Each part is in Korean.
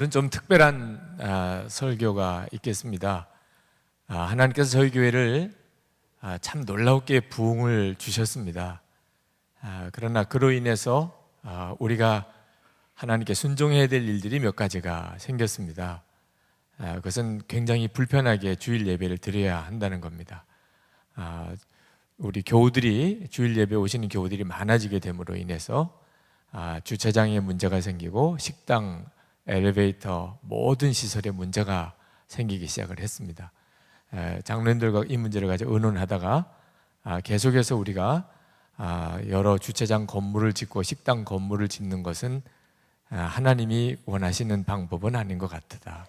좀 특별한 설교가 있겠습니다. 하나님께서 저희 교회를 참 놀랍게 부흥을 주셨습니다. 그러나 그로 인해서 우리가 하나님께 순종해야 될 일들이 몇 가지가 생겼습니다. 그것은 굉장히 불편하게 주일 예배를 드려야 한다는 겁니다. 우리 교우들이 주일 예배 오시는 교우들이 많아지게 됨으로 인해서 주차장에 문제가 생기고 식당, 엘리베이터 모든 시설에 문제가 생기기 시작을 했습니다. 장로님들과 이 문제를 가지고 의논하다가 계속해서 우리가 여러 주차장 건물을 짓고 식당 건물을 짓는 것은 하나님이 원하시는 방법은 아닌 것 같다.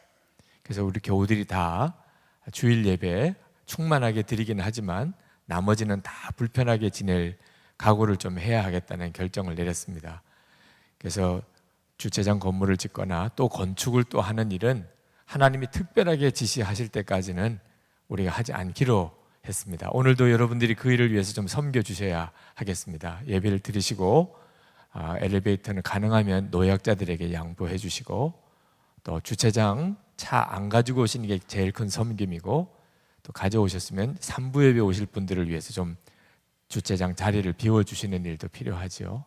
그래서 우리 교우들이 다 주일 예배 충만하게 드리기는 하지만 나머지는 다 불편하게 지낼 각오를 좀 해야 하겠다는 결정을 내렸습니다. 그래서 주차장 건물을 짓거나 또 건축을 또 하는 일은 하나님이 특별하게 지시하실 때까지는 우리가 하지 않기로 했습니다. 오늘도 여러분들이 그 일을 위해서 좀 섬겨주셔야 하겠습니다. 예배를 드리시고 엘리베이터는 가능하면 노약자들에게 양보해 주시고, 또 주차장 차 안 가지고 오시는 게 제일 큰 섬김이고, 또 가져오셨으면 3부 예배 오실 분들을 위해서 좀 주차장 자리를 비워주시는 일도 필요하죠.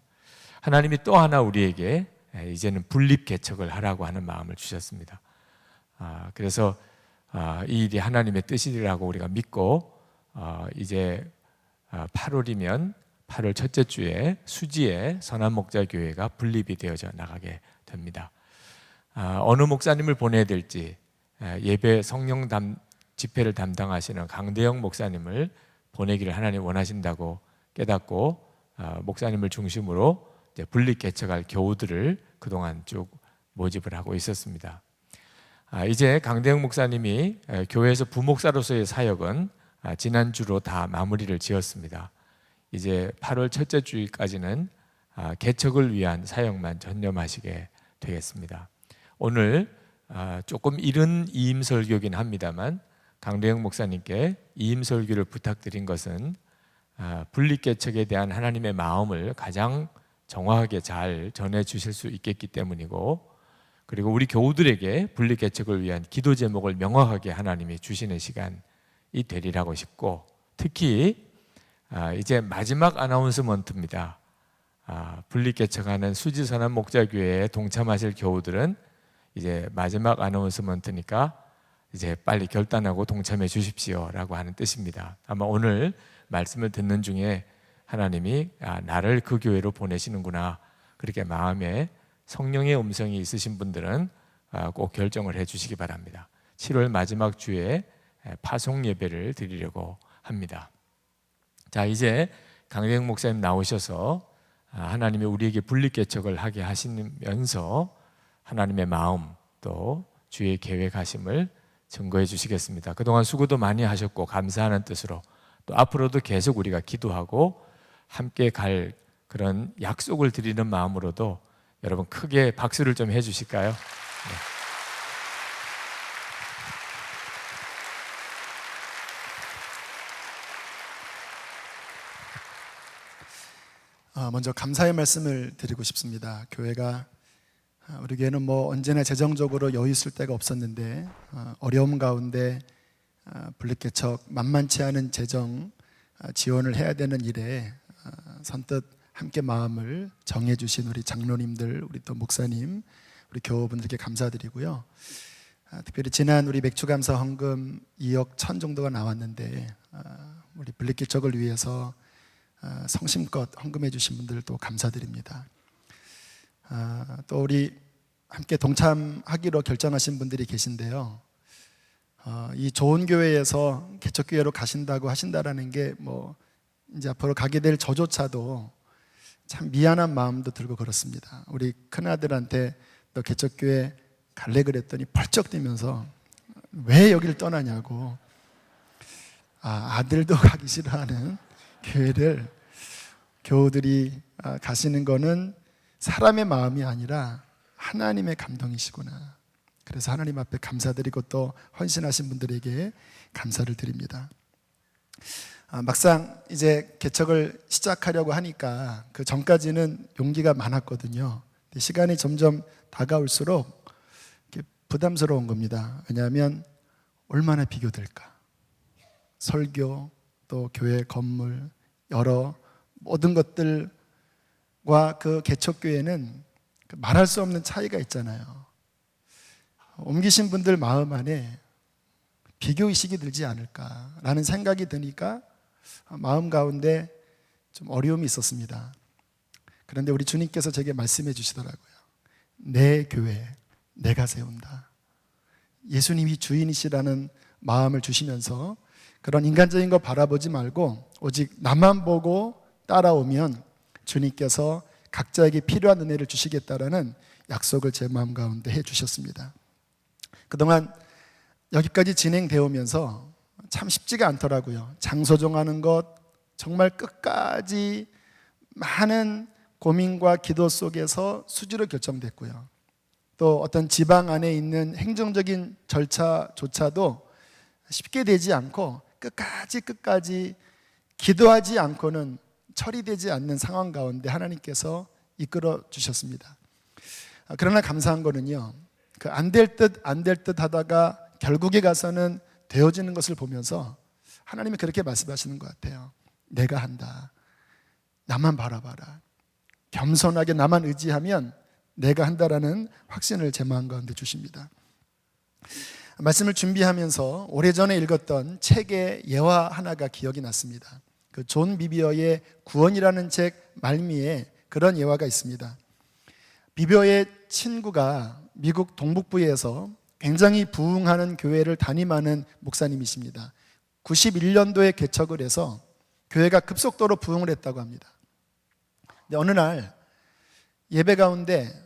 하나님이 또 하나 우리에게 이제는 분립 개척을 하라고 하는 마음을 주셨습니다. 그래서 이 일이 하나님의 뜻이라고 우리가 믿고 이제 8월이면 8월 첫째 주에 수지에 선한목자교회가 분립이 되어져 나가게 됩니다. 어느 목사님을 보내야 될지 예배 성령 집회를 담당하시는 강대영 목사님을 보내기를 하나님 원하신다고 깨닫고 목사님을 중심으로 이제 분립 개척할 교우들을 그동안 쭉 모집을 하고 있었습니다. 이제 강대영 목사님이 교회에서 부목사로서의 사역은 지난주로 다 마무리를 지었습니다. 이제 8월 첫째 주일까지는 개척을 위한 사역만 전념하시게 되겠습니다. 오늘 조금 이른 이임설교긴 합니다만 강대영 목사님께 이임설교를 부탁드린 것은 분립개척에 대한 하나님의 마음을 가장 정확하게 잘 전해주실 수 있겠기 때문이고, 그리고 우리 교우들에게 분립개척을 위한 기도 제목을 명확하게 하나님이 주시는 시간이 되리라고 싶고, 특히 이제 마지막 아나운스먼트입니다. 분립개척하는 수지선한 목자교회에 동참하실 교우들은 이제 마지막 아나운스먼트니까 이제 빨리 결단하고 동참해 주십시오 라고 하는 뜻입니다. 아마 오늘 말씀을 듣는 중에 하나님이 나를 그 교회로 보내시는구나, 그렇게 마음에 성령의 음성이 있으신 분들은 꼭 결정을 해 주시기 바랍니다. 7월 마지막 주에 파송 예배를 드리려고 합니다. 자, 이제 강대영 목사님 나오셔서 하나님이 우리에게 분립개척을 하게 하시면서 하나님의 마음 또 주의 계획하심을 증거해 주시겠습니다. 그동안 수고도 많이 하셨고 감사하는 뜻으로 또 앞으로도 계속 우리가 기도하고 함께 갈 그런 약속을 드리는 마음으로도 여러분 크게 박수를 좀 해주실까요? 네. 먼저 감사의 말씀을 드리고 싶습니다. 교회가 우리 교회는 뭐 언제나 재정적으로 여유 있을 때가 없었는데 어려움 가운데 분립개척 만만치 않은 재정 지원을 해야 되는 일에 선뜻 함께 마음을 정해 주신 우리 장로님들, 우리 또 목사님, 우리 교우분들께 감사드리고요. 특별히 지난 우리 맥주감사 헌금 2억 1천 정도가 나왔는데 우리 분립개척을 위해서 성심껏 헌금해 주신 분들도 감사드립니다. 또 우리 함께 동참하기로 결정하신 분들이 계신데요. 이 좋은 교회에서 개척교회로 가신다고 하신다라는 게 뭐 이제 앞으로 가게 될 저조차도 참 미안한 마음도 들고 그렇습니다. 우리 큰아들한테 너 개척교회 갈래 그랬더니 펄쩍 뛰면서 왜 여기를 떠나냐고. 아들도 가기 싫어하는 교회를 교우들이 가시는 거는 사람의 마음이 아니라 하나님의 감동이시구나. 그래서 하나님 앞에 감사드리고 또 헌신하신 분들에게 감사를 드립니다. 막상 이제 개척을 시작하려고 하니까 그 전까지는 용기가 많았거든요. 시간이 점점 다가올수록 부담스러운 겁니다. 왜냐하면 얼마나 비교될까. 설교, 또 교회 건물, 여러 모든 것들과 그 개척교회는 말할 수 없는 차이가 있잖아요. 옮기신 분들 마음 안에 비교의식이 들지 않을까라는 생각이 드니까 마음 가운데 좀 어려움이 있었습니다. 그런데 우리 주님께서 제게 말씀해 주시더라고요. 내 교회 내가 세운다. 예수님이 주인이시라는 마음을 주시면서 그런 인간적인 거 바라보지 말고 오직 나만 보고 따라오면 주님께서 각자에게 필요한 은혜를 주시겠다라는 약속을 제 마음 가운데 해 주셨습니다. 그동안 여기까지 진행되어 오면서 참 쉽지가 않더라고요. 장소 정하는 것 정말 끝까지 많은 고민과 기도 속에서 수지로 결정됐고요. 또 어떤 지방 안에 있는 행정적인 절차조차도 쉽게 되지 않고 끝까지 기도하지 않고는 처리되지 않는 상황 가운데 하나님께서 이끌어 주셨습니다. 그러나 감사한 거는요, 그 안 될 듯 하다가 결국에 가서는 되어지는 것을 보면서 하나님이 그렇게 말씀하시는 것 같아요. 내가 한다. 나만 바라봐라. 겸손하게 나만 의지하면 내가 한다라는 확신을 제 마음 가운데 주십니다. 말씀을 준비하면서 오래전에 읽었던 책의 예화 하나가 기억이 났습니다. 그 존 비비어의 구원이라는 책 말미에 그런 예화가 있습니다. 비비어의 친구가 미국 동북부에서 굉장히 부흥하는 교회를 담임하는 목사님이십니다. 91년도에 개척을 해서 교회가 급속도로 부흥을 했다고 합니다. 근데 어느 날 예배 가운데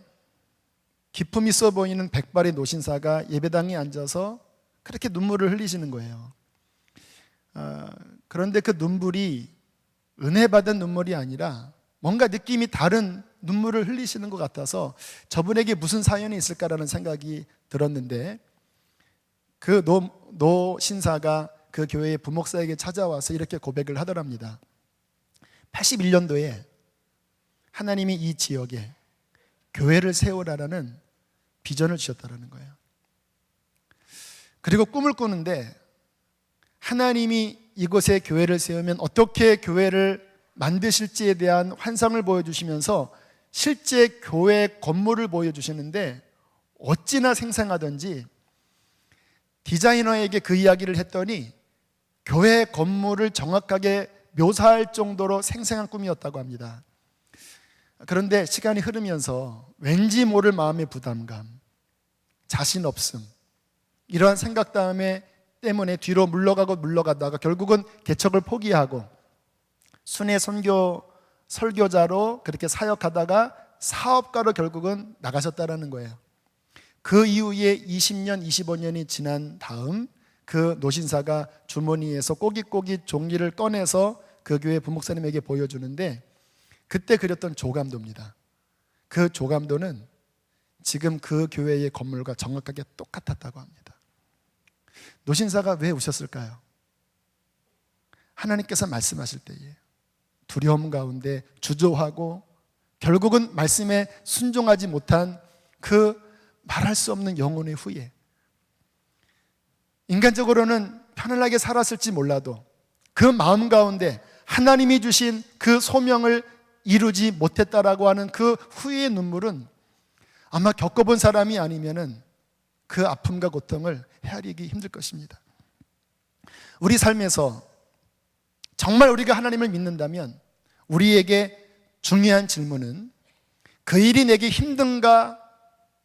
기품 있어 보이는 백발의 노신사가 예배당에 앉아서 그렇게 눈물을 흘리시는 거예요. 그런데 그 눈물이 은혜 받은 눈물이 아니라 뭔가 느낌이 다른 눈물을 흘리시는 것 같아서 저분에게 무슨 사연이 있을까라는 생각이 들었는데 그 노신사가 그 교회의 부목사에게 찾아와서 이렇게 고백을 하더랍니다. 81년도에 하나님이 이 지역에 교회를 세우라라는 비전을 주셨다는 거예요. 그리고 꿈을 꾸는데 하나님이 이곳에 교회를 세우면 어떻게 교회를 만드실지에 대한 환상을 보여주시면서 실제 교회 건물을 보여주시는데 어찌나 생생하던지 디자이너에게 그 이야기를 했더니 교회 건물을 정확하게 묘사할 정도로 생생한 꿈이었다고 합니다. 그런데 시간이 흐르면서 왠지 모를 마음의 부담감, 자신 없음, 이러한 생각 때문에 뒤로 물러가다가 결국은 개척을 포기하고 순회 설교자로 그렇게 사역하다가 사업가로 결국은 나가셨다는 거예요. 그 이후에 20년, 25년이 지난 다음 그 노신사가 주머니에서 꼬깃꼬깃 종이를 꺼내서 그 교회 부목사님에게 보여주는데 그때 그렸던 조감도입니다. 그 조감도는 지금 그 교회의 건물과 정확하게 똑같았다고 합니다. 노신사가 왜 우셨을까요? 하나님께서 말씀하실 때에 두려움 가운데 주저하고 결국은 말씀에 순종하지 못한 그 말할 수 없는 영혼의 후회. 인간적으로는 편안하게 살았을지 몰라도 그 마음 가운데 하나님이 주신 그 소명을 이루지 못했다라고 하는 그 후회의 눈물은 아마 겪어본 사람이 아니면은 그 아픔과 고통을 헤아리기 힘들 것입니다. 우리 삶에서 정말 우리가 하나님을 믿는다면 우리에게 중요한 질문은 그 일이 내게 힘든가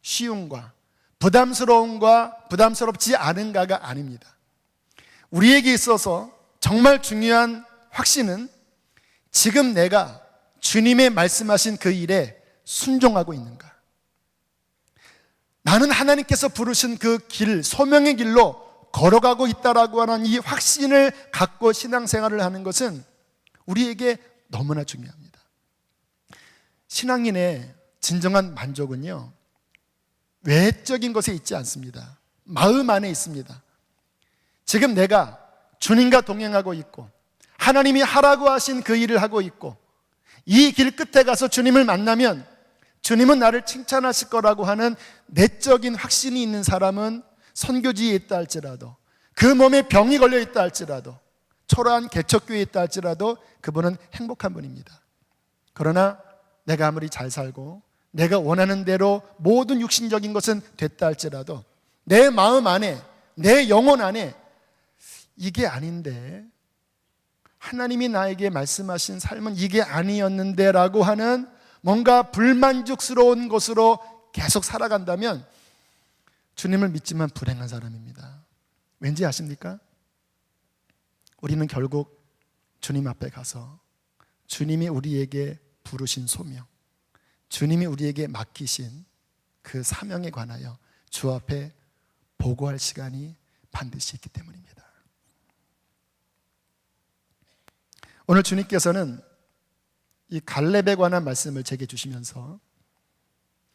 쉬운가 부담스러운가 부담스럽지 않은가가 아닙니다. 우리에게 있어서 정말 중요한 확신은 지금 내가 주님의 말씀하신 그 일에 순종하고 있는가. 나는 하나님께서 부르신 그 길, 소명의 길로 걸어가고 있다라고 하는 이 확신을 갖고 신앙생활을 하는 것은 우리에게 너무나 중요합니다. 신앙인의 진정한 만족은요, 외적인 것에 있지 않습니다. 마음 안에 있습니다. 지금 내가 주님과 동행하고 있고 하나님이 하라고 하신 그 일을 하고 있고 이 길 끝에 가서 주님을 만나면 주님은 나를 칭찬하실 거라고 하는 내적인 확신이 있는 사람은 선교지에 있다 할지라도, 그 몸에 병이 걸려 있다 할지라도, 초라한 개척교회에 있다 할지라도 그분은 행복한 분입니다. 그러나 내가 아무리 잘 살고 내가 원하는 대로 모든 육신적인 것은 됐다 할지라도 내 마음 안에, 내 영혼 안에 이게 아닌데, 하나님이 나에게 말씀하신 삶은 이게 아니었는데 라고 하는 뭔가 불만족스러운 것으로 계속 살아간다면 주님을 믿지만 불행한 사람입니다. 왠지 아십니까? 우리는 결국 주님 앞에 가서 주님이 우리에게 부르신 소명, 주님이 우리에게 맡기신 그 사명에 관하여 주 앞에 보고할 시간이 반드시 있기 때문입니다. 오늘 주님께서는 이 갈렙에 관한 말씀을 제게 주시면서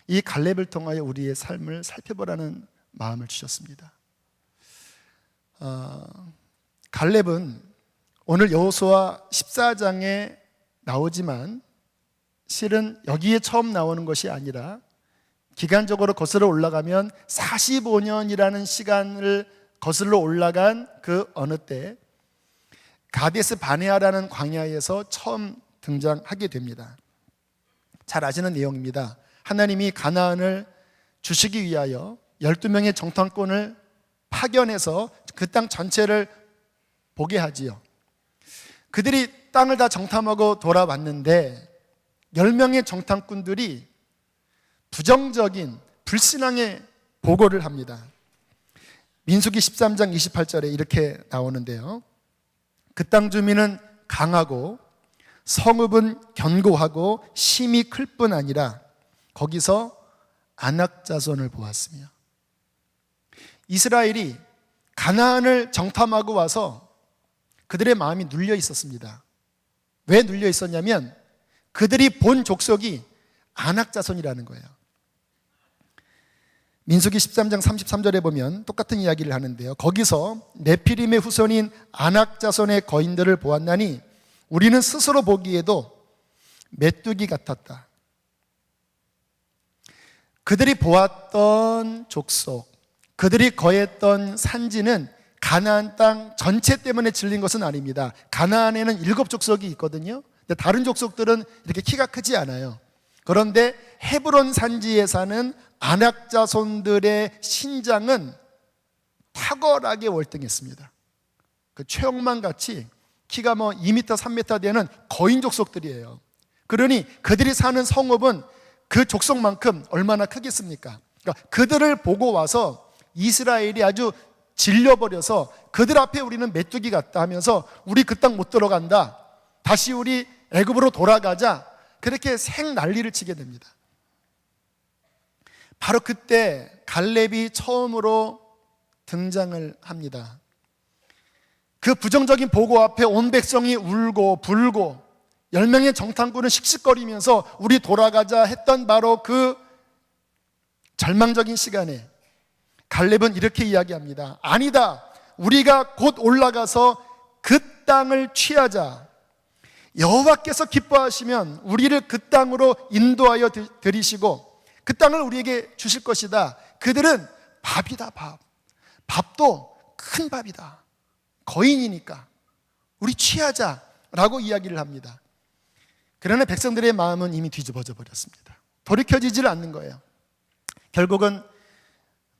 이 갈렙을 통하여 우리의 삶을 살펴보라는 마음을 주셨습니다. 갈렙은 오늘 여호수아 14장에 나오지만 실은 여기에 처음 나오는 것이 아니라 기간적으로 거슬러 올라가면 45년이라는 시간을 거슬러 올라간 그 어느 때 가데스 바네아라는 광야에서 처음 등장하게 됩니다. 잘 아시는 내용입니다. 하나님이 가나안을 주시기 위하여 12명의 정탐꾼을 파견해서 그 땅 전체를 보게 하지요. 그들이 땅을 다 정탐하고 돌아왔는데 10명의 정탐꾼들이 부정적인 불신앙의 보고를 합니다. 민수기 13장 28절에 이렇게 나오는데요. 그 땅 주민은 강하고 성읍은 견고하고 심이 클 뿐 아니라 거기서 아낙 자손을 보았으며, 이스라엘이 가나안을 정탐하고 와서 그들의 마음이 눌려 있었습니다. 왜 눌려 있었냐면 그들이 본 족속이 아낙 자손이라는 거예요. 민수기 13장 33절에 보면 똑같은 이야기를 하는데요. 거기서 네피림의 후손인 아낙 자손의 거인들을 보았나니 우리는 스스로 보기에도 메뚜기 같았다. 그들이 보았던 족속, 그들이 거했던 산지는 가나안 땅 전체 때문에 질린 것은 아닙니다. 가나안에는 7족속이 있거든요. 근데 다른 족속들은 이렇게 키가 크지 않아요. 그런데 헤브론 산지에 사는 아낙 자손들의 신장은 탁월하게 월등했습니다. 그 최영만 같이 키가 2m, 3m 되는 거인 족속들이에요. 그러니 그들이 사는 성읍은 그 족속만큼 얼마나 크겠습니까? 그러니까 그들을 보고 와서 이스라엘이 아주 질려버려서 그들 앞에 우리는 메뚜기 같다 하면서 우리 그 땅 못 들어간다, 다시 우리 애굽으로 돌아가자, 그렇게 생난리를 치게 됩니다. 바로 그때 갈렙이 처음으로 등장을 합니다. 그 부정적인 보고 앞에 온 백성이 울고 불고 10명의 정탐꾼은 씩씩거리면서 우리 돌아가자 했던 바로 그 절망적인 시간에 갈렙은 이렇게 이야기합니다. 아니다, 우리가 곧 올라가서 그 땅을 취하자. 여호와께서 기뻐하시면 우리를 그 땅으로 인도하여 들이시고 그 땅을 우리에게 주실 것이다. 그들은 밥이다, 밥. 밥도 큰 밥이다. 거인이니까 우리 취하자라고 이야기를 합니다. 그러나 백성들의 마음은 이미 뒤집어져 버렸습니다. 돌이켜지질 않는 거예요. 결국은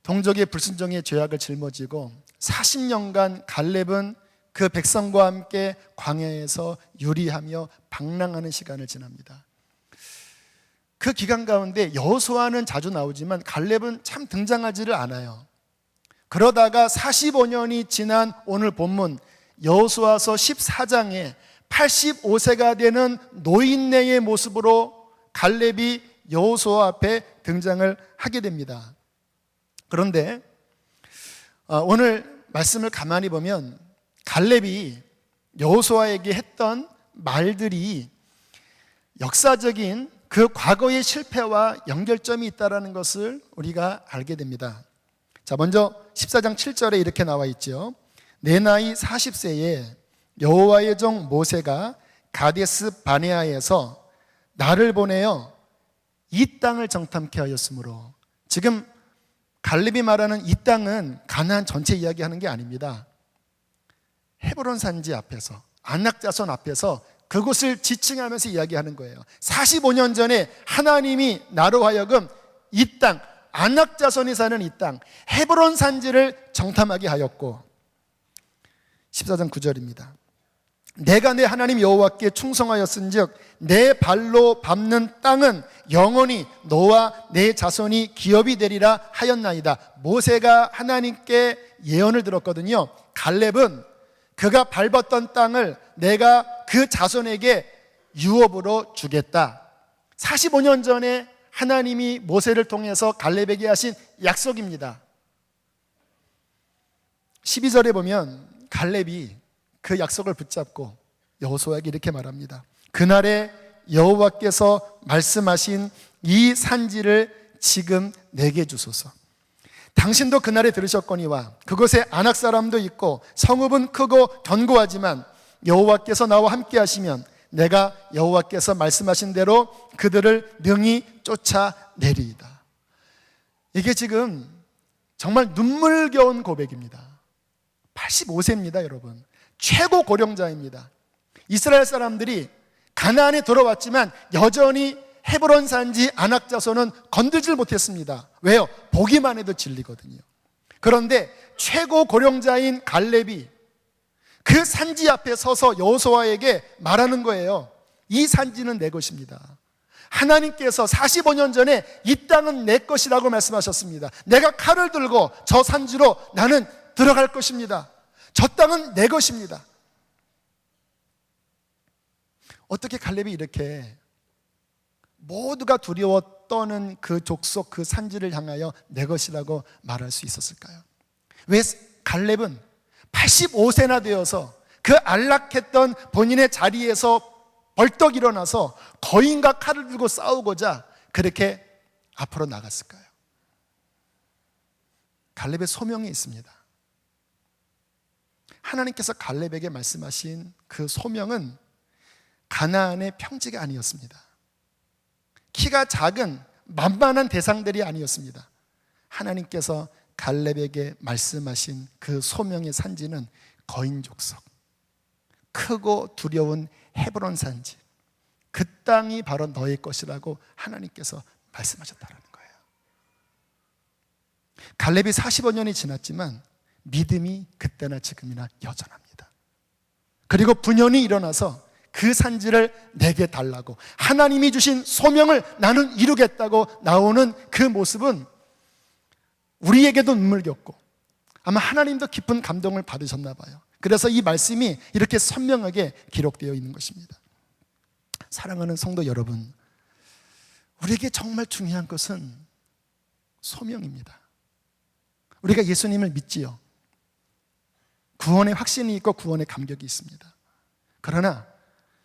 동족의 불순종의 죄악을 짊어지고 40년간 갈렙은 그 백성과 함께 광야에서 유리하며 방랑하는 시간을 지납니다. 그 기간 가운데 여호수아는 자주 나오지만 갈렙은 참 등장하지를 않아요. 그러다가 45년이 지난 오늘 본문 여호수아서 14장에 85세가 되는 노인네의 모습으로 갈렙이 여호수아 앞에 등장을 하게 됩니다. 그런데 오늘 말씀을 가만히 보면 갈렙이 여호수아에게 했던 말들이 역사적인 그 과거의 실패와 연결점이 있다는 것을 우리가 알게 됩니다. 자, 먼저 14장 7절에 이렇게 나와 있죠. 내 나이 40세에 여호와의 종 모세가 가데스 바네아에서 나를 보내어 이 땅을 정탐케 하였으므로, 지금 갈렙이 말하는 이 땅은 가나안 전체 이야기하는 게 아닙니다. 헤브론 산지 앞에서, 안악 자손 앞에서 그곳을 지칭하면서 이야기하는 거예요. 45년 전에 하나님이 나로 하여금 이 땅, 안악 자손이 사는 이 땅, 헤브론 산지를 정탐하게 하였고, 14장 9절입니다. 내가 내 하나님 여호와께 충성하였은즉 내 발로 밟는 땅은 영원히 너와 내 자손이 기업이 되리라 하였나이다. 모세가 하나님께 예언을 들었거든요. 갈렙은 그가 밟았던 땅을 내가 그 자손에게 유업으로 주겠다. 45년 전에 하나님이 모세를 통해서 갈렙에게 하신 약속입니다. 12절에 보면 갈렙이 그 약속을 붙잡고 여호수아에게 이렇게 말합니다. 그날에 여호와께서 말씀하신 이 산지를 지금 내게 주소서. 당신도 그날에 들으셨거니와 그곳에 안악 사람도 있고 성읍은 크고 견고하지만 여호와께서 나와 함께 하시면 내가 여호와께서 말씀하신 대로 그들을 능히 쫓아내리이다. 이게 지금 정말 눈물겨운 고백입니다. 85세입니다, 여러분. 최고 고령자입니다. 이스라엘 사람들이 가나안에 들어왔지만 여전히 헤브론 산지 안악 자손은 건들질 못했습니다. 왜요? 보기만 해도 진리거든요. 그런데 최고 고령자인 갈렙이 그 산지 앞에 서서 여호수아에게 말하는 거예요. 이 산지는 내 것입니다. 하나님께서 45년 전에 이 땅은 내 것이라고 말씀하셨습니다. 내가 칼을 들고 저 산지로 나는 들어갈 것입니다. 저 땅은 내 것입니다. 어떻게 갈렙이 이렇게 모두가 두려워 떠는 그 족속, 그 산지를 향하여 내 것이라고 말할 수 있었을까요? 왜 갈렙은 85세나 되어서 그 안락했던 본인의 자리에서 벌떡 일어나서 거인과 칼을 들고 싸우고자 그렇게 앞으로 나갔을까요? 갈렙의 소명이 있습니다. 하나님께서 갈렙에게 말씀하신 그 소명은 가나안의 평지가 아니었습니다. 키가 작은 만만한 대상들이 아니었습니다. 하나님께서 갈렙에게 말씀하신 그 소명의 산지는 거인 족속, 크고 두려운 헤브론 산지, 그 땅이 바로 너의 것이라고 하나님께서 말씀하셨다는 거예요. 갈렙이 45년이 지났지만 믿음이 그때나 지금이나 여전합니다. 그리고 분연이 일어나서 그 산지를 내게 달라고, 하나님이 주신 소명을 나는 이루겠다고 나오는 그 모습은 우리에게도 눈물겹고 아마 하나님도 깊은 감동을 받으셨나 봐요. 그래서 이 말씀이 이렇게 선명하게 기록되어 있는 것입니다. 사랑하는 성도 여러분, 우리에게 정말 중요한 것은 소명입니다. 우리가 예수님을 믿지요. 구원의 확신이 있고 구원의 감격이 있습니다. 그러나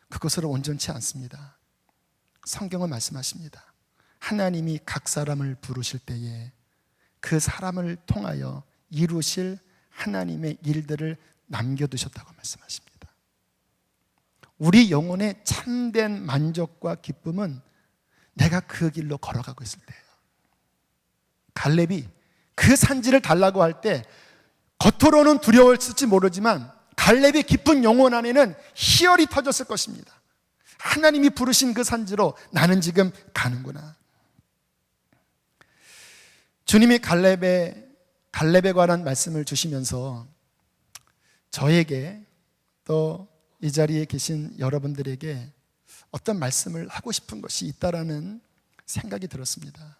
그것으로 온전치 않습니다. 성경은 말씀하십니다. 하나님이 각 사람을 부르실 때에 그 사람을 통하여 이루실 하나님의 일들을 남겨두셨다고 말씀하십니다. 우리 영혼의 참된 만족과 기쁨은 내가 그 길로 걸어가고 있을 때예요. 갈렙이 그 산지를 달라고 할 때 겉으로는 두려웠을지 모르지만 갈렙의 깊은 영혼 안에는 희열이 터졌을 것입니다. 하나님이 부르신 그 산지로 나는 지금 가는구나. 주님이 갈렙에 관한 말씀을 주시면서 저에게 또 이 자리에 계신 여러분들에게 어떤 말씀을 하고 싶은 것이 있다라는 생각이 들었습니다.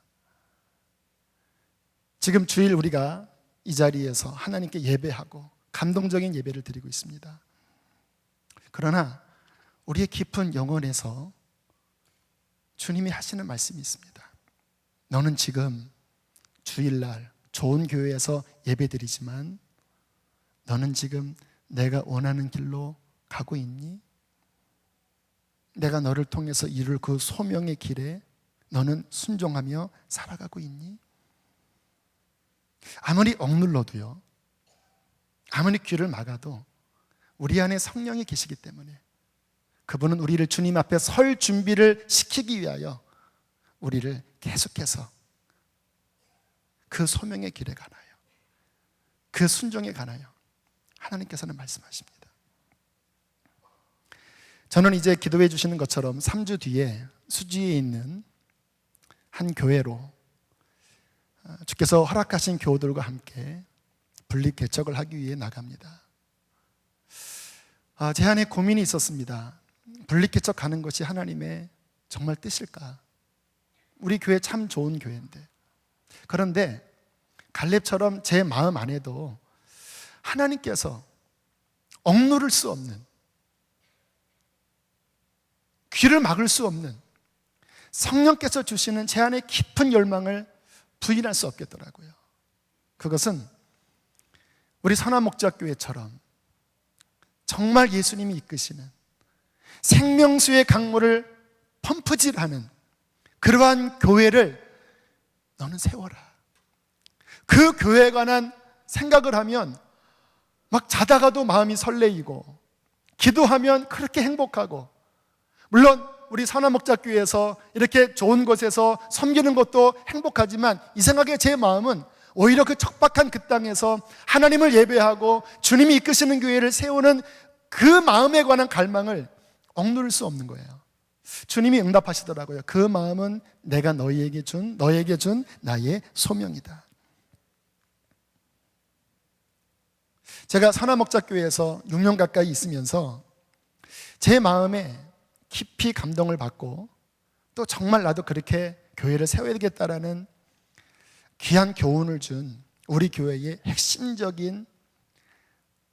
지금 주일 우리가 이 자리에서 하나님께 예배하고 감동적인 예배를 드리고 있습니다. 그러나 우리의 깊은 영혼에서 주님이 하시는 말씀이 있습니다. 너는 지금 주일날 좋은 교회에서 예배드리지만 너는 지금 내가 원하는 길로 가고 있니? 내가 너를 통해서 이룰 그 소명의 길에 너는 순종하며 살아가고 있니? 아무리 억눌러도요, 아무리 귀를 막아도 우리 안에 성령이 계시기 때문에 그분은 우리를 주님 앞에 설 준비를 시키기 위하여 우리를 계속해서 그 소명의 길에 가나요? 그 순종에 가나요? 하나님께서는 말씀하십니다. 저는 이제 기도해 주시는 것처럼 3주 뒤에 수지에 있는 한 교회로 주께서 허락하신 교우들과 함께 분립 개척을 하기 위해 나갑니다. 제 안에 고민이 있었습니다. 분립 개척하는 것이 하나님의 정말 뜻일까? 우리 교회 참 좋은 교회인데. 그런데 갈렙처럼 제 마음 안에도 하나님께서 억누를 수 없는, 귀를 막을 수 없는 성령께서 주시는 제 안에 깊은 열망을 부인할 수 없겠더라고요. 그것은 우리 선화목자교회처럼 정말 예수님이 이끄시는 생명수의 강물을 펌프질하는 그러한 교회를 너는 세워라. 그 교회에 관한 생각을 하면 막 자다가도 마음이 설레이고, 기도하면 그렇게 행복하고, 물론 우리 선화목자교회에서 이렇게 좋은 곳에서 섬기는 것도 행복하지만 이 생각에 제 마음은 오히려 그 척박한 그 땅에서 하나님을 예배하고 주님이 이끄시는 교회를 세우는 그 마음에 관한 갈망을 억누를 수 없는 거예요. 주님이 응답하시더라고요. 그 마음은 내가 너에게 준 나의 소명이다. 제가 선화목자교회에서 6년 가까이 있으면서 제 마음에 깊이 감동을 받고, 또 정말 나도 그렇게 교회를 세워야 되겠다라는 귀한 교훈을 준 우리 교회의 핵심적인,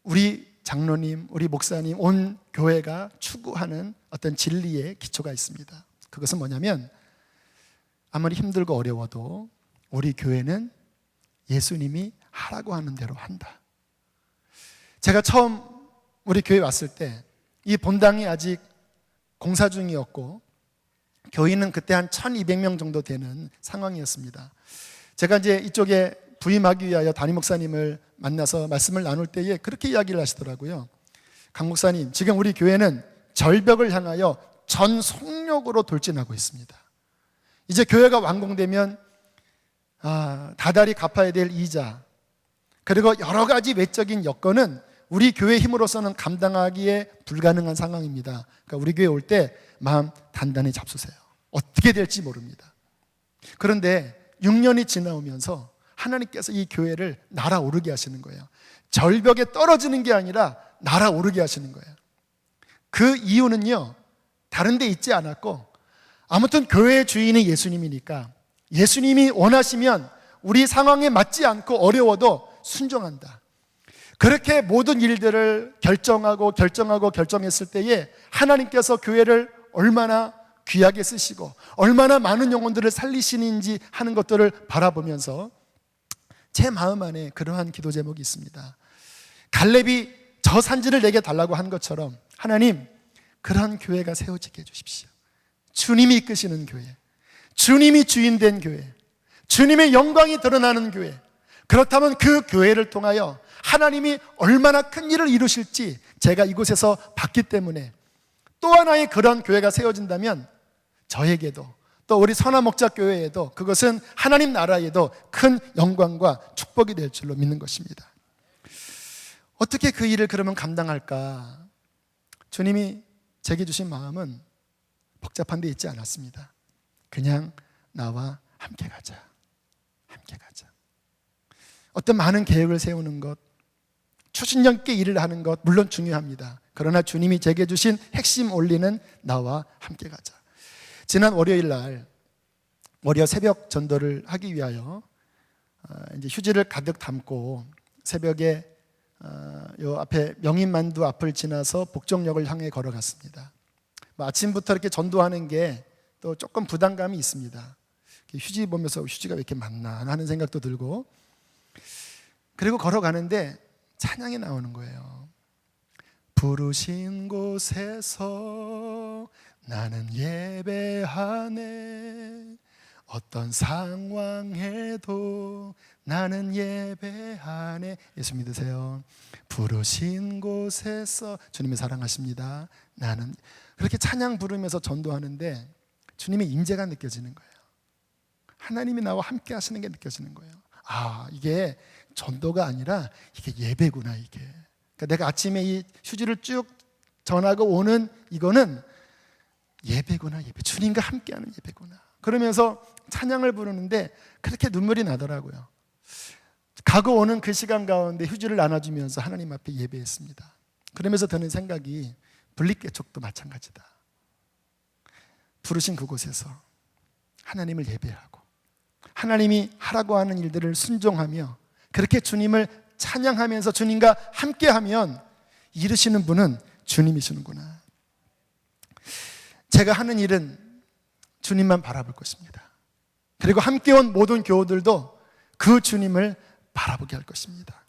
우리 장로님, 우리 목사님, 온 교회가 추구하는 어떤 진리의 기초가 있습니다. 그것은 뭐냐면, 아무리 힘들고 어려워도 우리 교회는 예수님이 하라고 하는 대로 한다. 제가 처음 우리 교회 왔을 때 이 본당이 아직 공사 중이었고 교인은 그때 한 1200명 정도 되는 상황이었습니다. 제가 이제 이쪽에 부임하기 위하여 담임 목사님을 만나서 말씀을 나눌 때에 그렇게 이야기를 하시더라고요. 강 목사님, 지금 우리 교회는 절벽을 향하여 전 속력으로 돌진하고 있습니다. 이제 교회가 완공되면 다달이 갚아야 될 이자, 그리고 여러 가지 외적인 여건은 우리 교회 힘으로서는 감당하기에 불가능한 상황입니다. 그러니까 우리 교회 올 때 마음 단단히 잡수세요. 어떻게 될지 모릅니다. 그런데 6년이 지나오면서 하나님께서 이 교회를 날아오르게 하시는 거예요. 절벽에 떨어지는 게 아니라 날아오르게 하시는 거예요. 그 이유는요, 다른 데 있지 않았고, 아무튼 교회의 주인이 예수님이니까 예수님이 원하시면 우리 상황에 맞지 않고 어려워도 순종한다. 그렇게 모든 일들을 결정했을 때에 하나님께서 교회를 얼마나 귀하게 쓰시고 얼마나 많은 영혼들을 살리시는지 하는 것들을 바라보면서 제 마음 안에 그러한 기도 제목이 있습니다. 갈렙이 저 산지를 내게 달라고 한 것처럼 하나님, 그러한 교회가 세워지게 해주십시오. 주님이 이끄시는 교회, 주님이 주인된 교회, 주님의 영광이 드러나는 교회, 그렇다면 그 교회를 통하여 하나님이 얼마나 큰 일을 이루실지 제가 이곳에서 봤기 때문에 또 하나의 그런 교회가 세워진다면 저에게도 또 우리 선화목자교회에도 그것은 하나님 나라에도 큰 영광과 축복이 될 줄로 믿는 것입니다. 어떻게 그 일을 그러면 감당할까? 주님이 제게 주신 마음은 복잡한 데 있지 않았습니다. 그냥 나와 함께 가자. 함께 가자. 어떤 많은 계획을 세우는 것, 추진력 있게 일을 하는 것 물론 중요합니다. 그러나 주님이 제게 주신 핵심 원리는 나와 함께 가자. 지난 월요일 날 월요 새벽 전도를 하기 위하여 이제 휴지를 가득 담고 새벽에 요 앞에 명인만두 앞을 지나서 복정역을 향해 걸어갔습니다. 아침부터 이렇게 전도하는 게 또 조금 부담감이 있습니다. 휴지 보면서 휴지가 왜 이렇게 많나 하는 생각도 들고, 그리고 걸어가는데 찬양이 나오는 거예요. 부르신 곳에서 나는 예배하네, 어떤 상황에도 나는 예배하네. 예수 믿으세요. 부르신 곳에서 주님이 사랑하십니다. 나는, 그렇게 찬양 부르면서 전도하는데 주님의 임재가 느껴지는 거예요. 하나님이 나와 함께 하시는 게 느껴지는 거예요. 아, 이게 전도가 아니라 이게 예배구나, 이게. 그러니까 내가 아침에 이 휴지를 쭉 전하고 오는 이거는 예배구나, 예배. 주님과 함께하는 예배구나. 그러면서 찬양을 부르는데 그렇게 눈물이 나더라고요. 가고 오는 그 시간 가운데 휴지를 나눠주면서 하나님 앞에 예배했습니다. 그러면서 드는 생각이 분리개척도 마찬가지다. 부르신 그곳에서 하나님을 예배하고 하나님이 하라고 하는 일들을 순종하며 그렇게 주님을 찬양하면서 주님과 함께하면 이루시는 분은 주님이시는구나. 제가 하는 일은 주님만 바라볼 것입니다. 그리고 함께 온 모든 교우들도 그 주님을 바라보게 할 것입니다.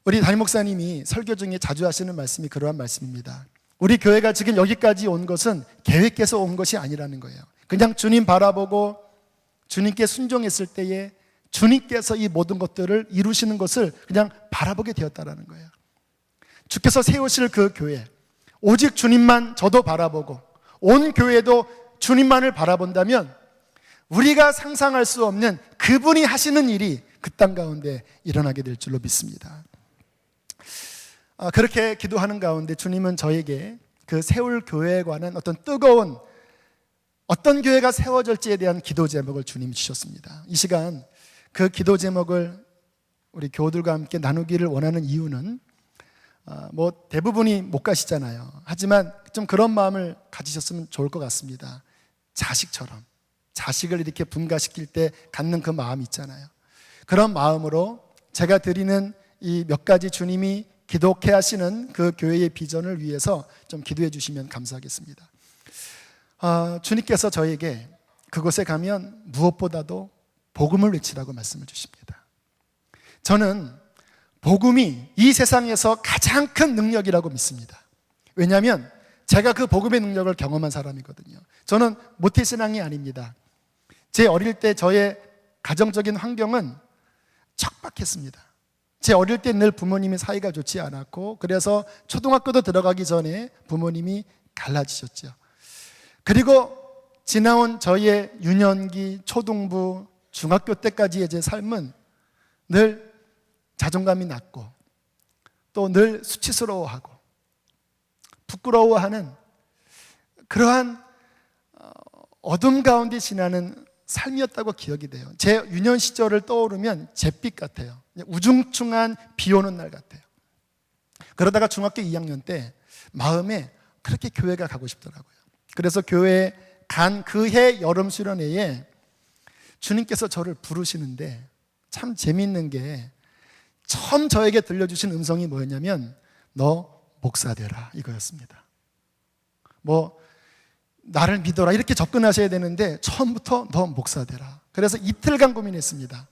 우리 담임 목사님이 설교 중에 자주 하시는 말씀이 그러한 말씀입니다. 우리 교회가 지금 여기까지 온 것은 계획해서 온 것이 아니라는 거예요. 그냥 주님 바라보고 주님께 순종했을 때에 주님께서 이 모든 것들을 이루시는 것을 그냥 바라보게 되었다라는 거예요. 주께서 세우실 그 교회, 오직 주님만 저도 바라보고 온 교회도 주님만을 바라본다면 우리가 상상할 수 없는 그분이 하시는 일이 그 땅 가운데 일어나게 될 줄로 믿습니다. 그렇게 기도하는 가운데 주님은 저에게 그 세울 교회에 관한 어떤 뜨거운 어떤 교회가 세워질지에 대한 기도 제목을 주님이 주셨습니다. 이 시간 그 기도 제목을 우리 교우들과 함께 나누기를 원하는 이유는 뭐 대부분이 못 가시잖아요. 하지만 좀 그런 마음을 가지셨으면 좋을 것 같습니다. 자식처럼 자식을 이렇게 분가시킬 때 갖는 그 마음이 있잖아요. 그런 마음으로 제가 드리는 이 몇 가지 주님이 기독해 하시는 그 교회의 비전을 위해서 좀 기도해 주시면 감사하겠습니다. 주님께서 저에게 그곳에 가면 무엇보다도 복음을 외치라고 말씀을 주십니다. 저는 복음이 이 세상에서 가장 큰 능력이라고 믿습니다. 왜냐하면 제가 그 복음의 능력을 경험한 사람이거든요. 저는 모태신앙이 아닙니다. 제 어릴 때 저의 가정적인 환경은 척박했습니다. 제 어릴 때 늘 부모님이 사이가 좋지 않았고 그래서 초등학교도 들어가기 전에 부모님이 갈라지셨죠. 그리고 지나온 저의 유년기, 초등부, 중학교 때까지의 제 삶은 늘 자존감이 낮고 또 늘 수치스러워하고 부끄러워하는 그러한 어둠 가운데 지나는 삶이었다고 기억이 돼요. 제 유년 시절을 떠오르면 잿빛 같아요. 우중충한 비 오는 날 같아요. 그러다가 중학교 2학년 때 마음에 그렇게 교회가 가고 싶더라고요. 그래서 교회에 간 그 해 여름 수련회에 주님께서 저를 부르시는데 참 재미있는 게 처음 저에게 들려주신 음성이 뭐였냐면 너 목사 되라 이거였습니다. 뭐 나를 믿어라 이렇게 접근하셔야 되는데 처음부터 너 목사 되라. 그래서 이틀간 고민했습니다.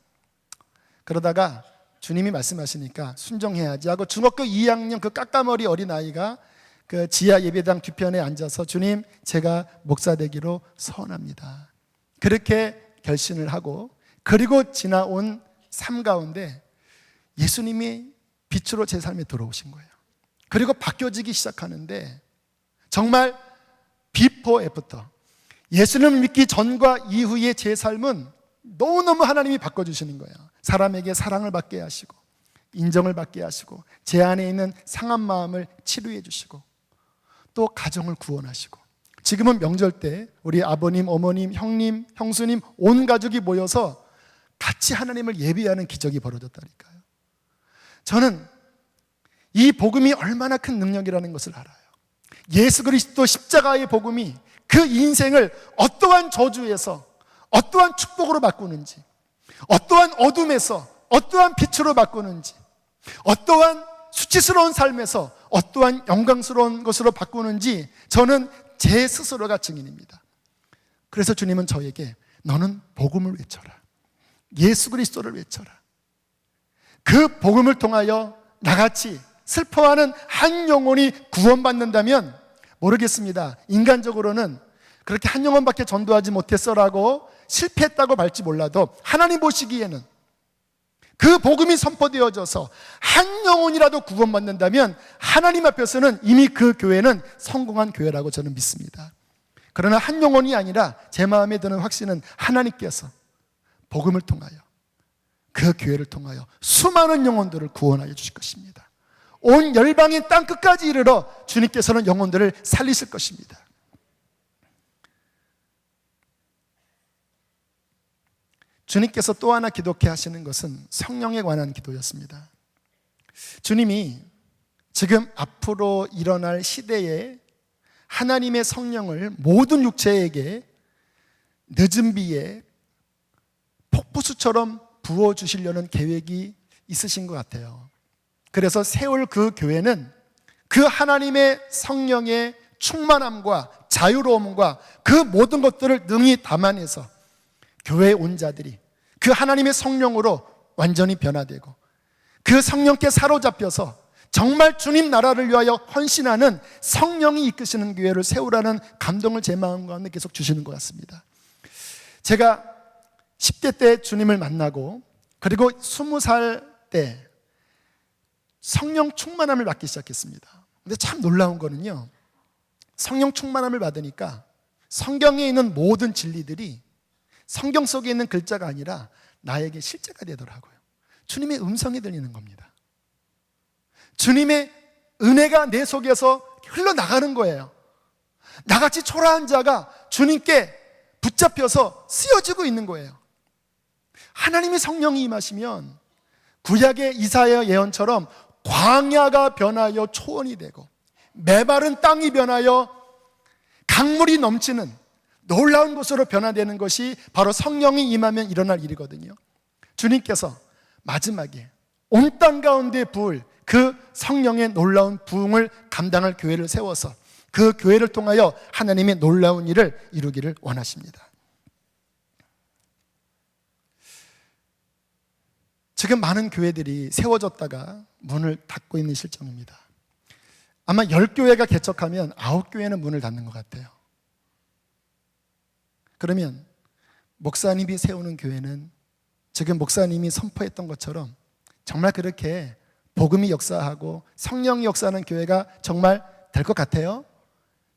그러다가 주님이 말씀하시니까 순종해야지 하고 중학교 2학년 그 까까머리 어린아이가 그 지하 예배당 뒤편에 앉아서 주님 제가 목사 되기로 선합니다. 그렇게 결심을 하고 그리고 지나온 삶 가운데 예수님이 빛으로 제 삶에 들어오신 거예요. 그리고 바뀌어지기 시작하는데 정말 비포 애프터 예수님을 믿기 전과 이후의 제 삶은 너무너무 하나님이 바꿔주시는 거예요. 사람에게 사랑을 받게 하시고 인정을 받게 하시고 제 안에 있는 상한 마음을 치료해 주시고 또 가정을 구원하시고 지금은 명절 때 우리 아버님, 어머님, 형님, 형수님 온 가족이 모여서 같이 하나님을 예배하는 기적이 벌어졌다니까요. 저는 이 복음이 얼마나 큰 능력이라는 것을 알아요. 예수 그리스도 십자가의 복음이 그 인생을 어떠한 저주에서 어떠한 축복으로 바꾸는지 어떠한 어둠에서 어떠한 빛으로 바꾸는지 어떠한 수치스러운 삶에서 어떠한 영광스러운 것으로 바꾸는지 저는 제 스스로가 증인입니다. 그래서 주님은 저에게 너는 복음을 외쳐라. 예수 그리스도를 외쳐라. 그 복음을 통하여 나같이 슬퍼하는 한 영혼이 구원받는다면 모르겠습니다. 인간적으로는 그렇게 한 영혼밖에 전도하지 못했어라고 실패했다고 말지 몰라도 하나님 보시기에는 그 복음이 선포되어져서 한 영혼이라도 구원받는다면 하나님 앞에서는 이미 그 교회는 성공한 교회라고 저는 믿습니다. 그러나 한 영혼이 아니라 제 마음에 드는 확신은 하나님께서 복음을 통하여 그 교회를 통하여 수많은 영혼들을 구원하여 주실 것입니다. 온 열방의 땅 끝까지 이르러 주님께서는 영혼들을 살리실 것입니다. 주님께서 또 하나 기도케 하시는 것은 성령에 관한 기도였습니다. 주님이 지금 앞으로 일어날 시대에 하나님의 성령을 모든 육체에게 늦은 비에 폭포수처럼 부어주시려는 계획이 있으신 것 같아요. 그래서 세울 그 교회는 그 하나님의 성령의 충만함과 자유로움과 그 모든 것들을 능히 담아내서 교회에 온 자들이 그 하나님의 성령으로 완전히 변화되고 그 성령께 사로잡혀서 정말 주님 나라를 위하여 헌신하는 성령이 이끄시는 교회를 세우라는 감동을 제 마음 가운데 계속 주시는 것 같습니다. 제가 10대 때 주님을 만나고 그리고 20살 때 성령 충만함을 받기 시작했습니다. 근데 참 놀라운 거는요, 성령 충만함을 받으니까 성경에 있는 모든 진리들이 성경 속에 있는 글자가 아니라 나에게 실제가 되더라고요. 주님의 음성이 들리는 겁니다. 주님의 은혜가 내 속에서 흘러나가는 거예요. 나같이 초라한 자가 주님께 붙잡혀서 쓰여지고 있는 거예요. 하나님의 성령이 임하시면 구약의 이사야 예언처럼 광야가 변하여 초원이 되고 메마른 땅이 변하여 강물이 넘치는 놀라운 곳으로 변화되는 것이 바로 성령이 임하면 일어날 일이거든요. 주님께서 마지막에 온 땅 가운데 부을 그 성령의 놀라운 부흥을 감당할 교회를 세워서 그 교회를 통하여 하나님의 놀라운 일을 이루기를 원하십니다. 지금 많은 교회들이 세워졌다가 문을 닫고 있는 실정입니다. 아마 10교회가 개척하면 9교회는 문을 닫는 것 같아요. 그러면 목사님이 세우는 교회는 지금 목사님이 선포했던 것처럼 정말 그렇게 복음이 역사하고 성령이 역사하는 교회가 정말 될 것 같아요?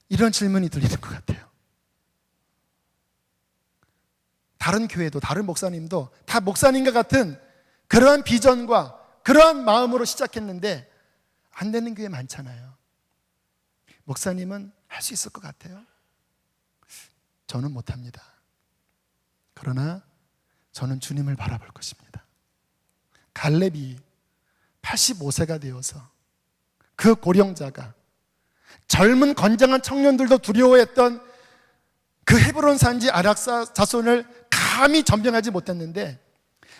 이런 질문이 들리는 것 같아요. 다른 교회도 다른 목사님도 다 목사님과 같은 그러한 비전과 그러한 마음으로 시작했는데 안 되는 교회 많잖아요. 목사님은 할 수 있을 것 같아요? 저는 못합니다. 그러나 저는 주님을 바라볼 것입니다. 갈렙이 85세가 되어서 그 고령자가 젊은 건장한 청년들도 두려워했던 그 헤브론 산지 아락사 자손을 감히 점령하지 못했는데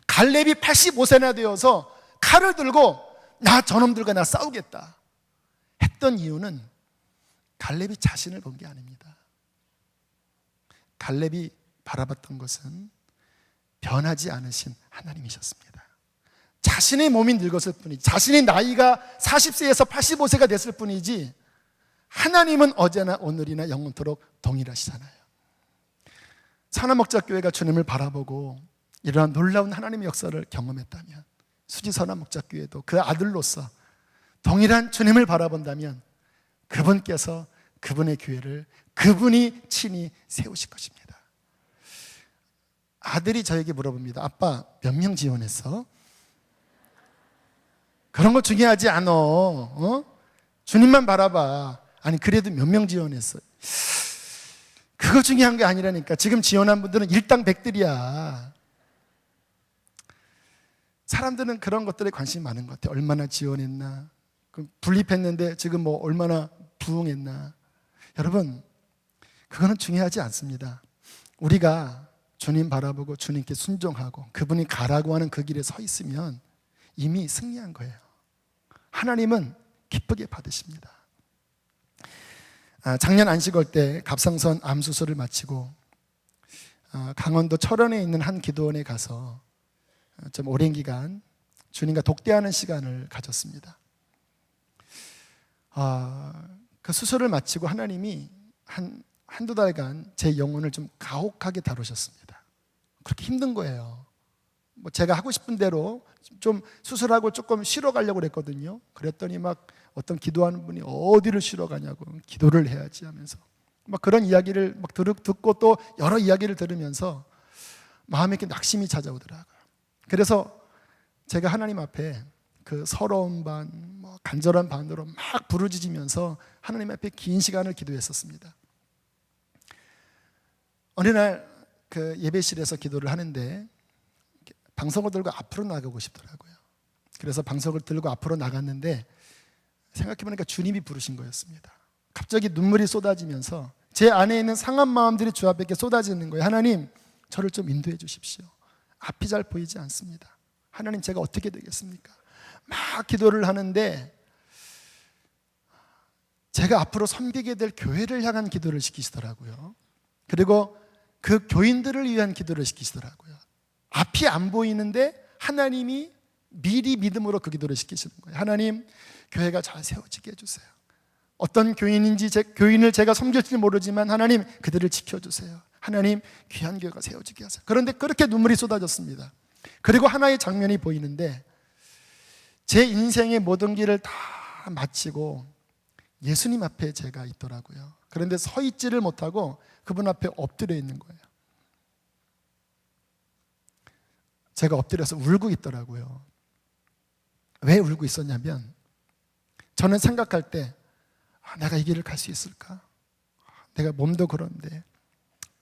갈렙이 85세나 되어서 칼을 들고 나 저놈들과 나 싸우겠다 했던 이유는 갈렙이 자신을 본 게 아닙니다. 갈렙이 바라봤던 것은 변하지 않으신 하나님이셨습니다. 자신의 몸이 늙었을 뿐이지, 자신의 나이가 40세에서 85세가 됐을 뿐이지 하나님은 어제나 오늘이나 영원토록 동일하시잖아요. 선한목자교회가 주님을 바라보고 이러한 놀라운 하나님의 역사를 경험했다면 수지 선한목자교회도 그 아들로서 동일한 주님을 바라본다면 그분께서 그분의 교회를 그분이 친히 세우실 것입니다. 아들이 저에게 물어봅니다. 아빠 몇 명 지원했어? 그런 거 중요하지 않아. 주님만 바라봐. 아니 그래도 몇 명 지원했어? 그거 중요한 게 아니라니까. 지금 지원한 분들은 일당백들이야. 사람들은 그런 것들에 관심이 많은 것 같아요. 얼마나 지원했나, 분립했는데 지금 뭐 얼마나 부흥했나. 여러분, 그거는 중요하지 않습니다. 우리가 주님 바라보고 주님께 순종하고 그분이 가라고 하는 그 길에 서 있으면 이미 승리한 거예요. 하나님은 기쁘게 받으십니다. 작년 안식월 때 갑상선 암 수술을 마치고 강원도 철원에 있는 한 기도원에 가서 좀 오랜 기간 주님과 독대하는 시간을 가졌습니다. 그 수술을 마치고 하나님이 한두 달간 제 영혼을 좀 가혹하게 다루셨습니다. 그렇게 힘든 거예요. 뭐 제가 하고 싶은 대로 좀 수술하고 조금 쉬러 가려고 그랬거든요. 그랬더니 막 어떤 기도하는 분이 어디를 쉬러 가냐고, 기도를 해야지 하면서 막 그런 이야기를 막 듣고 또 여러 이야기를 들으면서 마음에 이렇게 낙심이 찾아오더라고요. 그래서 제가 하나님 앞에 그 서러운 반, 뭐 간절한 반으로 막 부르짖으면서 하나님 앞에 긴 시간을 기도했었습니다. 어느 날 그 예배실에서 기도를 하는데 방석을 들고 앞으로 나가고 싶더라고요. 그래서 방석을 들고 앞으로 나갔는데 생각해보니까 주님이 부르신 거였습니다. 갑자기 눈물이 쏟아지면서 제 안에 있는 상한 마음들이 주 앞에 쏟아지는 거예요. 하나님, 저를 좀 인도해 주십시오. 앞이 잘 보이지 않습니다. 하나님, 제가 어떻게 되겠습니까? 막 기도를 하는데 제가 앞으로 섬기게 될 교회를 향한 기도를 시키시더라고요. 그리고 그 교인들을 위한 기도를 시키시더라고요. 앞이 안 보이는데 하나님이 미리 믿음으로 그 기도를 시키시는 거예요. 하나님, 교회가 잘 세워지게 해주세요. 어떤 교인인지 교인을 제가 섬길지 모르지만 하나님, 그들을 지켜주세요. 하나님, 귀한 교회가 세워지게 하세요. 그런데 그렇게 눈물이 쏟아졌습니다. 그리고 하나의 장면이 보이는데 제 인생의 모든 길을 다 마치고 예수님 앞에 제가 있더라고요. 그런데 서 있지를 못하고 그분 앞에 엎드려 있는 거예요. 제가 엎드려서 울고 있더라고요. 왜 울고 있었냐면 저는 생각할 때 내가 이 길을 갈 수 있을까? 내가 몸도 그런데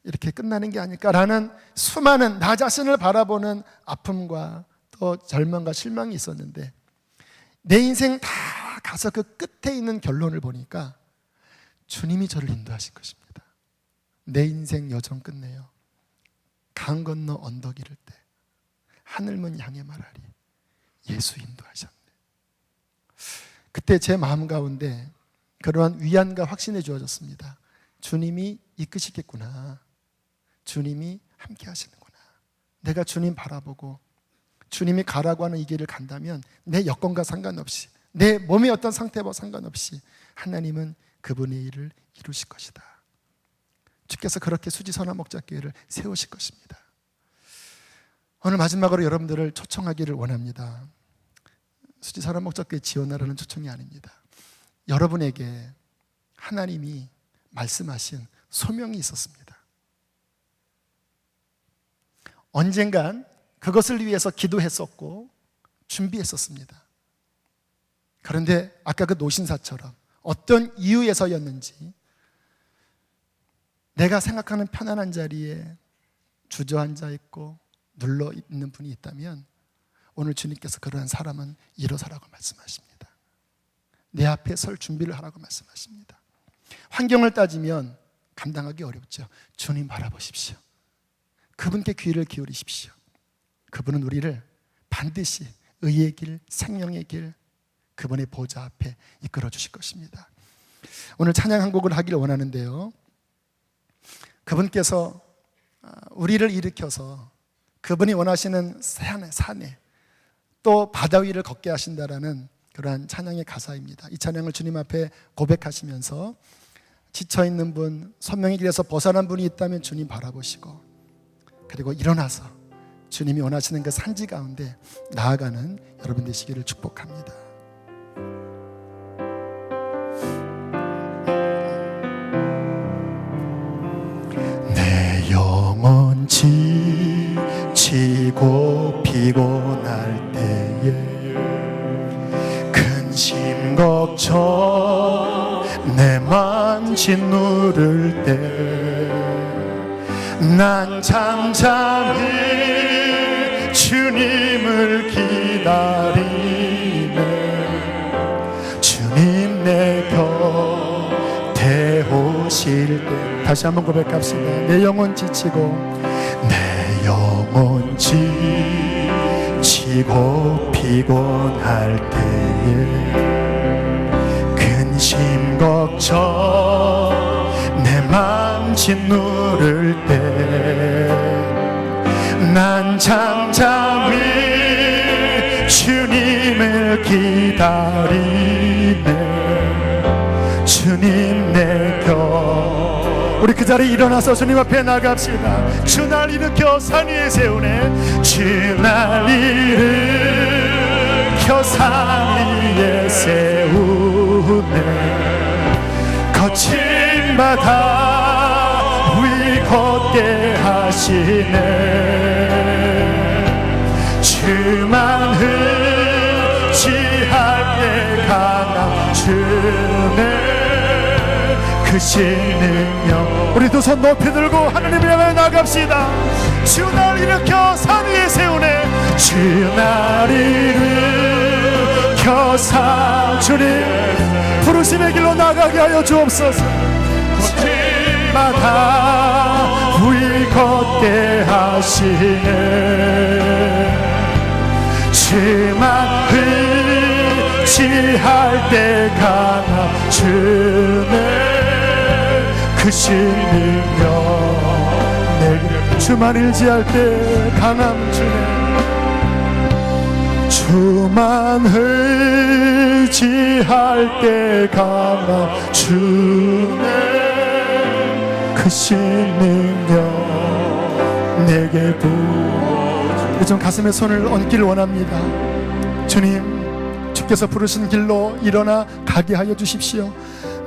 이렇게 끝나는 게 아닐까라는 수많은 나 자신을 바라보는 아픔과 또 절망과 실망이 있었는데 내 인생 다 가서 그 끝에 있는 결론을 보니까 주님이 저를 인도하신 것입니다. 내 인생 여정 끝내요. 강 건너 언덕 이를 때 하늘문 향해 말하리. 예수 인도하셨네. 그때 제 마음 가운데 그러한 위안과 확신이 주어졌습니다. 주님이 이끄시겠구나. 주님이 함께 하시는구나. 내가 주님 바라보고 주님이 가라고 하는 이 길을 간다면 내 여건과 상관없이 내 몸의 어떤 상태와 상관없이 하나님은 그분의 일을 이루실 것이다. 주께서 그렇게 수지선한 목자교회를 세우실 것입니다. 오늘 마지막으로 여러분들을 초청하기를 원합니다. 수지선한 목자교회 지원하라는 초청이 아닙니다. 여러분에게 하나님이 말씀하신 소명이 있었습니다. 언젠간 그것을 위해서 기도했었고 준비했었습니다. 그런데 아까 그 노신사처럼 어떤 이유에서였는지 내가 생각하는 편안한 자리에 주저앉아 있고 눌러 있는 분이 있다면 오늘 주님께서 그러한 사람은 일어서라고 말씀하십니다. 내 앞에 설 준비를 하라고 말씀하십니다. 환경을 따지면 감당하기 어렵죠. 주님 바라보십시오. 그분께 귀를 기울이십시오. 그분은 우리를 반드시 의의 길, 생명의 길, 그분의 보좌 앞에 이끌어 주실 것입니다. 오늘 찬양 한 곡을 하기를 원하는데요, 그분께서 우리를 일으켜서 그분이 원하시는 산에 또 바다 위를 걷게 하신다라는 그러한 찬양의 가사입니다. 이 찬양을 주님 앞에 고백하시면서 지쳐있는 분, 선명의 길에서 벗어난 분이 있다면 주님 바라보시고 그리고 일어나서 주님이 원하시는 그 산지 가운데 나아가는 여러분 되시기를 축복합니다. 내 영혼 지치고 피곤할 때에 근심 걱정 내만 짓누를 때 난 잠잠히 주님을 기다리네. 주님 내 곁에 오실 때 다시 한번 고백합시다. 내 영혼 지치고 내 영혼 지치고 피곤할 때에 근심 걱정 내 맘 짓누를 때 난 잠잠히 주님을 기다리네. 주님 내 곁 우리 그 자리에 일어나서 주님 앞에 나갑시다. 주 날 일으켜 산 위에 세우네. 주 날 일으켜 산 위에 세우네. 거친 거침마다 우리 걷게 하시네. 주만 의지할 때 강한 주네 크신 능력. 우리 두 손 높이 들고 하나님을 향해 나갑시다. 주 날 일으켜 산 위에 세우네. 주 날 일으켜 산 주님 부르심의 길로 나가게 하여 주옵소서. 거침마다 우리 걷게 하시네. 주만 의지할 때 강한 주네 크신 능력. 내게 주만 의지할 때 강함 주네. 주만 의지할 때 강함 주네 크신 능력 내게 부어주네. 우리 좀 가슴에 손을 얹기를 원합니다. 주님, 주께서 부르신 길로 일어나 가게 하여 주십시오.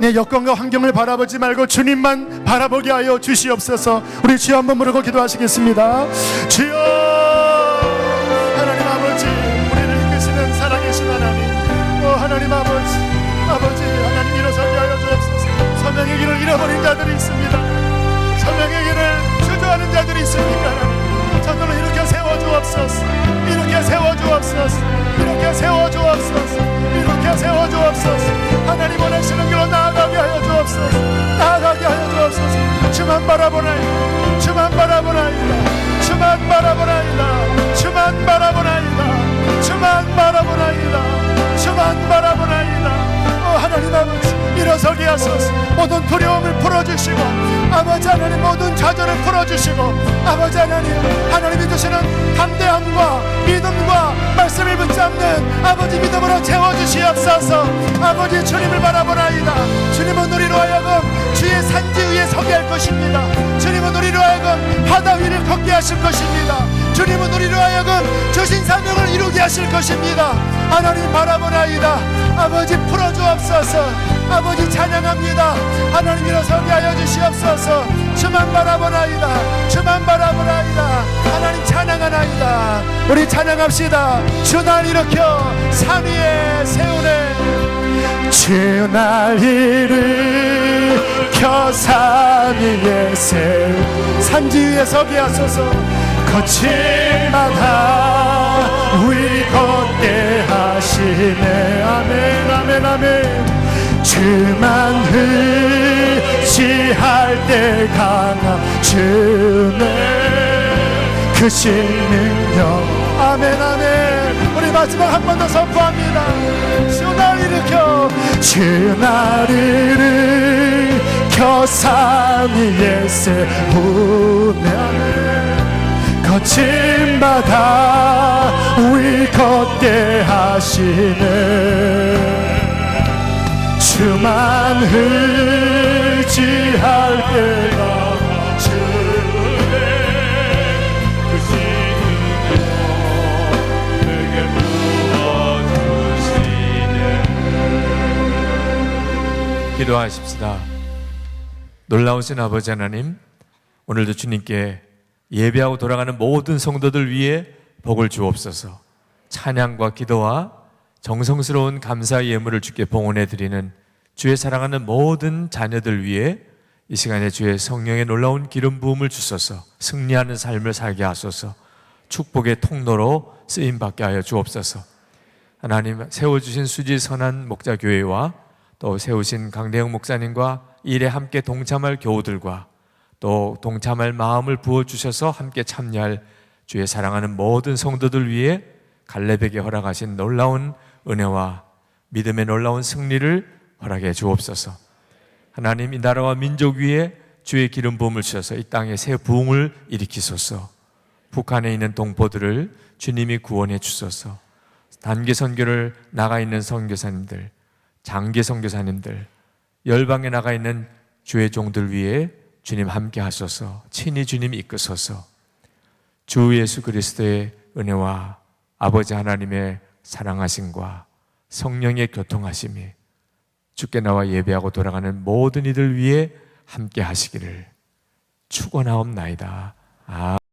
내 여건과 환경을 바라보지 말고 주님만 바라보게 하여 주시옵소서. 우리 주여 한번 부르고 기도하시겠습니다. 주여, 하나님 아버지, 우리를 이끄시는 살아계신 하나님, 하나님 아버지, 하나님 일어서게 하여 주옵소서. 선명의 길을 잃어버린 자들이 있습니다. 선명의 길을 주저하는 자들이 있습니까? 저들로 이렇게 세워주옵소서. 이렇게 세워주옵소서. 이렇게 세워주옵소서. 이렇게 세워주옵소서. 하나님 원하시는 길로 나아가게 하여 주옵소서. 나아가게 하여 주옵소서. 주만 바라보나이다. 주만 바라보나이다. 주만 바라보나이다. 주만 바라보나이다. 주만 바라보나이다. 주만 바라보나이다. 하나님 아버지, 일어서게 하소서. 모든 두려움을 풀어주시고, 아버지 하나님 모든 좌절을 풀어주시고, 아버지 하나님이 주시는 담대함과 믿음과 말씀을 붙잡는 아버지 믿음으로 채워주시옵소서. 아버지, 주님을 바라보나이다. 주님은 우리로 하여금 주의 산지 위에 서게 할 것입니다. 주님은 우리로 하여금 바다 위를 걷게 하실 것입니다. 주님은 우리로 하여금 주신 사명을 이루게 하실 것입니다. 하나님 바라보나이다. 아버지, 풀어주옵소서. 아버지, 찬양합니다. 하나님 일어서게 하여 주시옵소서. 주만 바라보나이다. 주만 바라보나이다. 하나님 찬양하나이다. 우리 찬양합시다. 주 날 일으켜 산 위에 세우네. 주 날 일으켜 산 위에 세우 산지 위에 서게 하소서. 거침마다 우리 걷게 하시네. 아멘 아멘 아멘. 주만 의지할 때 강한 주네 크신 능력. 아멘 아멘. 우리 마지막 한 번 더 선포합니다. 주 날 일으켜 주 날 일으켜 산 위에 세우네. 아멘. 거침마다 우리 걷게 하시네. 주만 의지할 때가 주네 크신 능력 내게 부어주시네. 기도하십시다. 놀라우신 아버지 하나님, 오늘도 주님께 예배하고 돌아가는 모든 성도들 위해 복을 주옵소서. 찬양과 기도와 정성스러운 감사의 예물을 주께 봉헌해 드리는 주의 사랑하는 모든 자녀들 위해 이 시간에 주의 성령의 놀라운 기름 부음을 주소서. 승리하는 삶을 살게 하소서. 축복의 통로로 쓰임받게 하여 주옵소서. 하나님, 세워주신 수지 선한 목자교회와 또 세우신 강대영 목사님과 일에 함께 동참할 교우들과 또 동참할 마음을 부어주셔서 함께 참여할 주의 사랑하는 모든 성도들 위해 갈렙에게 허락하신 놀라운 은혜와 믿음의 놀라운 승리를 허락해 주옵소서. 하나님, 이 나라와 민족 위에 주의 기름 부음을 주셔서 이 땅에 새 부흥을 일으키소서. 북한에 있는 동포들을 주님이 구원해 주소서. 단기 선교를 나가 있는 선교사님들, 장기 선교사님들, 열방에 나가 있는 주의 종들 위해 주님 함께 하소서. 친히 주님 이끄소서. 주 예수 그리스도의 은혜와 아버지 하나님의 사랑하심과 성령의 교통하심이 주께 나와 예배하고 돌아가는 모든 이들 위해 함께 하시기를 축원하옵나이다.